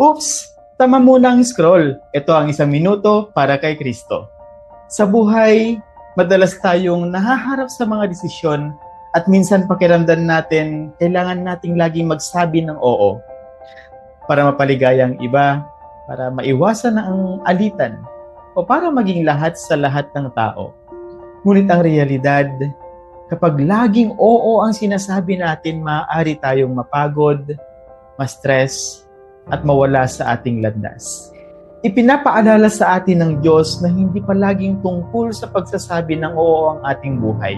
Oops! Tama muna ang scroll. Ito ang 1 minuto para kay Kristo. Sa buhay, madalas tayong nahaharap sa mga desisyon at minsan pakiramdam natin, kailangan nating laging magsabi ng oo para mapaligaya ang iba, para maiwasan ang alitan, o para maging lahat sa lahat ng tao. Ngunit ang realidad, kapag laging oo ang sinasabi natin, maaari tayong mapagod, ma-stress, at mawala sa ating landas. Ipinapaalala sa atin ng Diyos na hindi palaging tungkol sa pagsasabi ng oo ang ating buhay.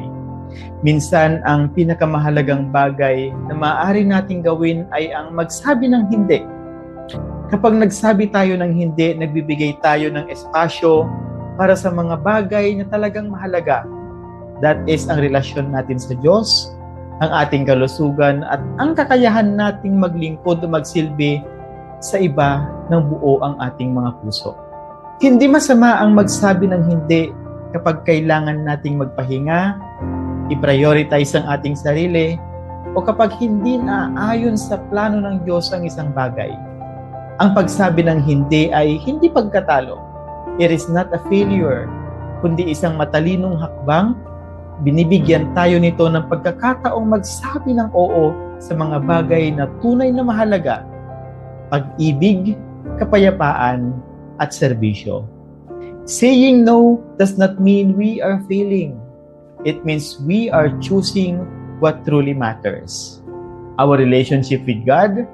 Minsan, ang pinakamahalagang bagay na maaari nating gawin ay ang magsabi ng hindi. Kapag nagsabi tayo ng hindi, nagbibigay tayo ng espasyo para sa mga bagay na talagang mahalaga. That is ang relasyon natin sa Diyos, ang ating kalusugan, at ang kakayahan nating maglingkod o magsilbi sa iba ng buo ang ating mga puso. Hindi masama ang magsabi ng hindi kapag kailangan nating magpahinga, i-prioritize ang ating sarili, o kapag hindi naaayon sa plano ng Diyos ang isang bagay. Ang pagsabi ng hindi ay hindi pagkatalo. It is not a failure, kundi isang matalinong hakbang. Binibigyan tayo nito ng pagkakataong magsabi ng oo sa mga bagay na tunay na mahalaga: pag-ibig, kapayapaan, at serbisyo. Saying no does not mean we are failing. It means we are choosing what truly matters: our relationship with God,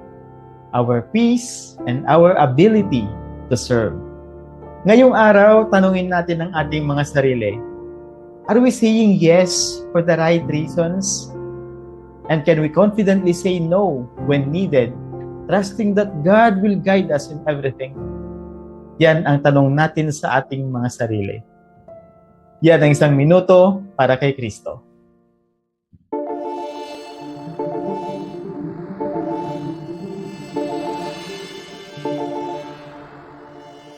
our peace, and our ability to serve. Ngayong araw, tanungin natin ang ating mga sarili. Are we saying yes for the right reasons? And can we confidently say no when needed, trusting that God will guide us in everything? Yan ang tanong natin sa ating mga sarili. Yan ang 1 minuto para kay Kristo.